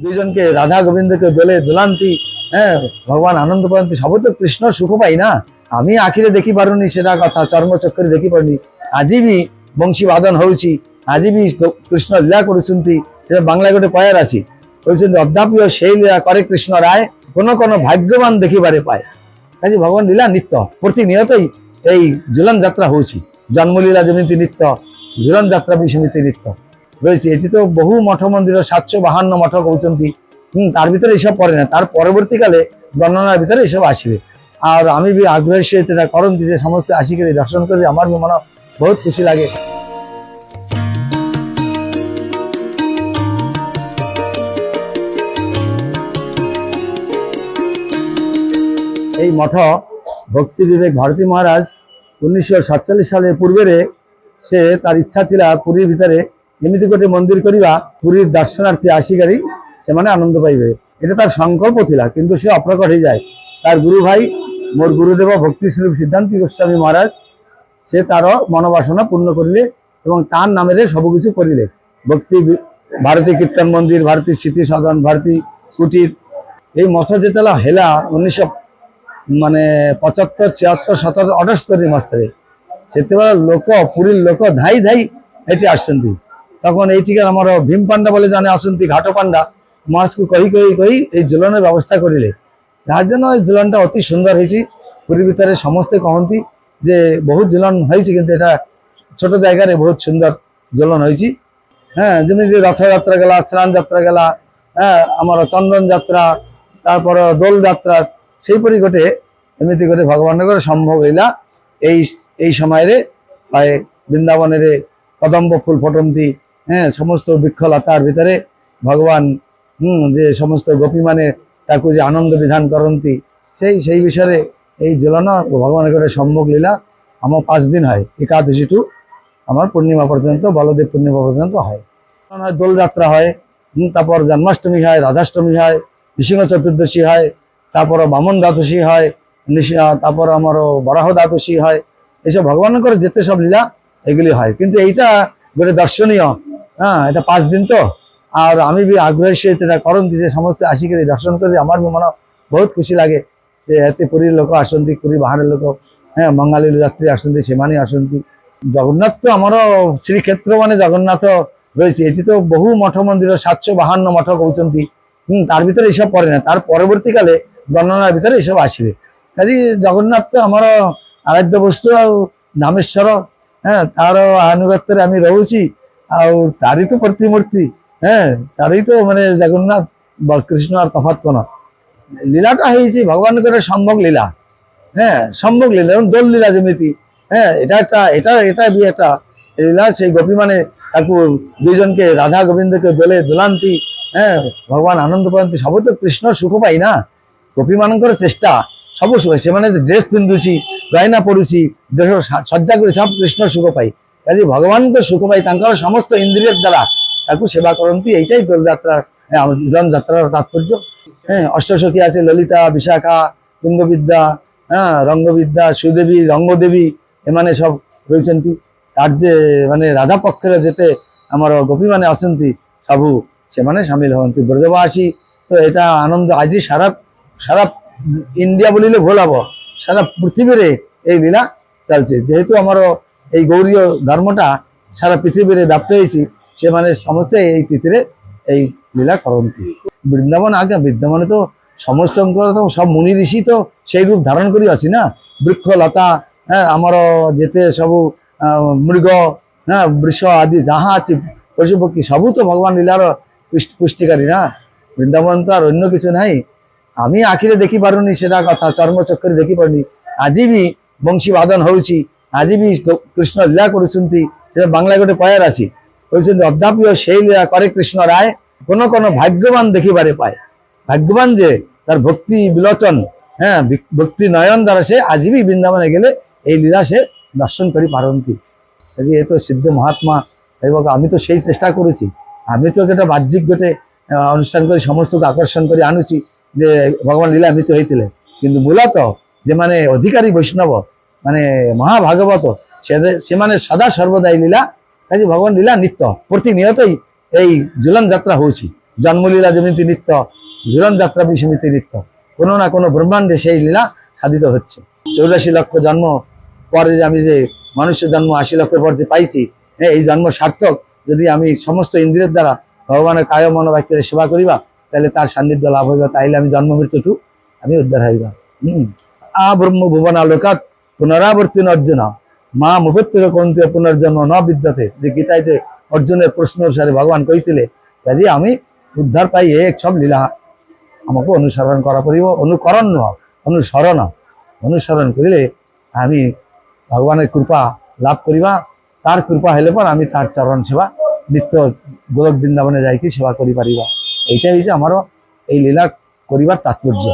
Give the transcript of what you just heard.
দুইজনকে রাধা গোবিন্দকে দোলে দোলান্তি, হ্যাঁ ভগবান আনন্দ পান্তি, সব তো কৃষ্ণ সুখ পাই না। আমি আখিরে দেখি পারুনি সেটা কথা, চর্মচক্ষরে দেখি পারুনি। আଜି বি বংশী বাদন হଉଛି, ଆଜି ବି କୃଷ୍ଣ ଲୀଳା କରୁଛନ୍ତି। ବାংলা ଗୋଟେ ପୟାର ଅଛି, କହୁଛନ୍ତି ଅଦ୍ୟାପି সেই ଲୀଳା করে কৃষ্ণ রায়, কোন কোন ভাগ্যবান দেখিবারে পায়। কাজে ভগবান লীলা নিত্য, প্রতিনিয়তই এই ঝুলন যাত্রা হଉଛି। জন্মলীলা যেମିତି নিত্য, ঝুলন যাত্ରା ବି ସେମିତି নিত্য রয়েছে। এটি তো বহু মঠ মন্দির 752 মঠ কହୁଛନ୍ତି। তার ভিতরে এসব পড়ে না, তার পরবর্তীকালে বর্ণনার ভিতরে এসব আসবে। আর আমি বি আগ্রহের সহিত এটা করନ୍ତି যে ସମସ୍ତେ ଆସିକରି দর্শন করে, আমার মন ବହୁତ খুশি লাগে। এই মঠ ভক্তি বিবেক ভারতী মহারাজ 1947 সালের পূর্বে সে তার ইচ্ছা ଥିଲା পুরীর ভিতরে এমিতি গোটে মন্দির করিবা, পুরীর দর্শনার্থী আসিকারি সেমানে আনন্দ পাইবে, এটা তার সংকল্প ଥିଲା। কিন্তু সে অপ্রকট হয়ে যায়। তার গুরু ভাই মোর গুরুদেব ভক্তি স্বরূপ সিদ্ধান্তী গোস্বামী মহারাজ সে তার মনোবাসনা পূর্ণ করিলে এবং তার নামেরে সবকিছু করিলে। ভক্তি ভারতী কীর্তন মন্দির, ভারতী স্মৃতি সদন, ভারতী কুটির। এই মঠ যেতলা হেলা 1975, 76, 77, 78 মସିହାରେ, ସେତେବେଳେ ଲୋକ ପୁରୀ ଲୋକ ଧାଇ ଧାଇ ଏଠି ଆସୁଛନ୍ତି। তখন এইটিকার আমার ভীম পাଣ୍ଡা বলে জানে আসନ୍ତି, ঘাট পাଣ୍ଡা মহারাজকে কହି কହି কହି এই ঝুলনের ব্যবস্থা করিলে। যার জন্য এই ঝুলনটা অতি সুন্দর হয়েছে। পুরী ভিতরে সমস্তে কহନ୍ତି যে বহুত ঝুলন হয়েছে, কিন্তু এটা ছোট জায়গায় বহুত সুন্দর ঝুলন হয়েছে। হ্যাঁ, যেমনি রথযাত্রা গেলা, স্নান যাত্রা গেলা, হ্যাঁ আমার চন্দন যাত্রা, তারপর দোল যাত্রা, সেইপরি গোটে এমিতি করে ভগবানের সম্ভব হইলা। এই এই সময়ের বৃন্দাবনের কদম্ব ফুল ফটন্তি, হ্যাঁ সমস্ত বৃক্ষলতার ভিতরে ভগবান যে সমস্ত গোপী মানে তাকে যে আনন্দ বিধান করନ୍ତି, সেই বিষয়ে এই ঝুলন ভগবানের সম্ভব লীলা আমার 5 দিন হয়, একাদশী টু আমার পূর্ণিমা পর্যন্ত, বলদেব পূর্ণিমা পর্যন্ত হয়। দোল যাত্রা হয়, তারপর জন্মাষ্টমী হয়, রাধাষ্টমী হয়, নৃসিংহ চতুর্দশী হয়, তারপর বামন দ্বাদশী হয়, তারপর আমার বরাহ দ্বাদশী হয়। এইসব ভগবানের যেতে সব লীলা এগুলি হয়। কিন্তু এইটা গোটে দর্শনীয়, হ্যাঁ এটা 5 দিন তো। আর আমি বি আগ্রহের সহিত এটা କରନ୍ତି যে ସମସ୍ତେ ଆସିକରି দর্শন করে, আমার মন ବହୁତ খুশি লাগে যে এতে পুরীর লোক আসନ୍ତି, পুরী ବାହାର ଲୋକ, হ্যাঁ ବଙ୍ଗାଳୀ ଯାତ୍ରୀ আসନ୍ତି, ସେମାନେ আসନ୍ତି। জগন্নাথ তো আমার শ্রীক্ষেত্র মানে জগন্নাথ রয়েছে। এটি তো বহু মঠ মন্দির 752 মঠ কହୁଛନ୍ତି। তার ভিতরে এসব পড়ে না, তার পরবর্তীকালে বর্ণনার ভিতরে এসব আসবে। কাজে জগন্নাথ তো আমার আরাধ্য বস্তু, ଆଉ ধামেশ্বর, হ্যাঁ তার আনুগত্যরে আমি রହୁଛି। ଆଉ তারই তো প্রতিমূর্তি, হ্যাঁ তারই তো মানে জগন্নাথ কৃষ্ণ আর তফাৎ কোন। লীলাটা হয়েছে ভগবানের সম্ভোগ লীলা, হ্যাঁ সম্ভোগ লীলা, এবং দোল লীলা যেমিতি, হ্যাঁ এটা একটা এটা বি একটা লীলা। সেই গোপী মানে তাকে দুইজনকে রাধা গোবিন্দকে দোলে দোলান্তি, হ্যাঁ ভগবান আনন্দ পান্তি, সব তো কৃষ্ণ সুখ পাই না। গোপী মানଙ୍କର চেষ্টা ସବୁ ସୁଖ, ସେମାନେ ଡ୍ରେସ୍ ପିନ୍ଧୁଛି, ଗହନା ପଡୁଛି, ଦେହ ସଜ୍ଜା କରି ସବ କୃଷ୍ଣ ସୁଖ ପାଇ। କାଜେ ଭଗବାନଙ୍କ ସୁଖ ପାଇ ତାଙ୍କର ସମସ୍ତ ଇନ୍ଦ୍ରିୟ ଦ୍ୱାରା ତାକୁ ସେବା କରନ୍ତି। এইটাই দোল যাত্রা, ঝুলন যাত্রার তাৎপর্য। হ্যাঁ অষ্টসখী আছে, ললিতা, বিশাখা, তুঙ্গবিদ্যা, হ্যাঁ রঙ্গবিদ্যা, সুদেবী, রঙ্গদেবী, এমানে সব রয়েছেন্তি। তার যে মানে রাধা পক্ষের যেতে আমার গোপী মানে অছন্তি, সবু সেমানে সামিল হନ୍ତି। ব্রজবাসী তো এটা আনন্দ আজি সারা সারা ইন্ডিয়া বলিলে ভুল হব, সারা পৃথিবীরে এই লীলা চলছে। যেহেতু আমার এই গৌরীয় ধর্মটা সারা পৃথিবীরে ব্যাপ্ত হয়েছি, সেমানে সমস্ত এই তিথিরে এই লীলা করନ୍ତି। বৃন্দাবন আগে বৃন্দাবনে তো সমস্ত সব মুনি ঋষি তো সেই রূপ ধারণ করি অছি না। বৃক্ষ লতা, হ্যাঁ আমার যেতে সবু মৃগ, হ্যাঁ বৃষ আদি যাহা আছে, পশু পক্ষী সবু তো ভগবান লীলার পুষ্টিকারী না। বৃন্দাবন তো আর অন্য কিছু নাই। আমি আখিরে দেখি পারুনি সেটা কথা, চর্মচক্ষরে দেখি পারুনি। আଜି বি বংশী বাদন হଉଛି, আଜି বি কৃষ্ণ লীলা କରୁଛନ୍ତି। বাংলা গোটে পয়ার আছে, কହୁଛନ୍ତି অদ্যাপি সেই লীলা করে কৃষ্ণ রায়, কোন কোন ভাগ্যবান দেখিবারে পায়। ভাগ্যবান যে তার ভক্তি বিলোচন, হ্যাঁ ভক্তি নয়ন দ্বারা সে আজ বি বৃন্দাবনে গেলে এই লীলা সে দর্শন করি পারନ୍ତି। এ তো সিদ্ধ মহাত্মা এবং আমি তো সেই চেষ্টা করেছি। আমি তো একটা বাহ্যিক গোটে অনুষ্ঠান করে সমস্তকে আকর্ষণ করে আনুছি যে ভগবান লীলা এমিতি হয়েছিল। কিন্তু মূলত যে মানে অধিকারী বৈষ্ণব মানে মহাভাগবত, সেমানে সদা সর্বদা এই লীলা, কাজে ভগবান লীলা নিত্য, প্রতিনিয়তই এই ঝুলন যাত্রা হଉଛି। জন্মলীলা যেমিতি নিত্য, জীবন যাত্রা বিষমিতি নিত্য, কোনো না কোনো ব্রহ্মাণ্ডে সেই লীলা সাধিত হচ্ছে। 84 লক্ষ জন্ম পরে যে আমি যে মানুষের জন্ম 80 লক্ষ পর যে পাইছি, হ্যাঁ এই জন্ম সার্থক যদি আমি সমস্ত ইন্দ্রিয়ের দ্বারা ভগবানের কায় মন বাক্যের সেবা করিবা, তাহলে তার সান্নিধ্য লাভ হইবা, তাইলে আমি জন্ম মৃত্যুটু আমি উদ্ধার হইবা। ব্রহ্ম ভুবন আলোকাত পুনরাবর্তী অর্জুন মা মুখত্ব কন্তীয় পুনর্জন্ম ন বিদ্যতে, যে গীতায় যে অর্জুনের প্রশ্ন অনুসারে ভগবান কইতিলে কাজে আমি উদ্ধার পাই এক সব লীলা আমাকে অনুসরণ করা পড়িব। অনুকরণ নয়, অনুসরণ। অনুসরণ করিলে আমি ভগবানের কৃপা লাভ করিবা, তার কৃপা হলে পর আমি তার চরণ সেবা নিত্য গোলক বৃন্দাবনে যাইকি সেবা করি পারিবা। এইটাই হচ্ছে আমারও এই লীলা করিবার তাৎপর্য।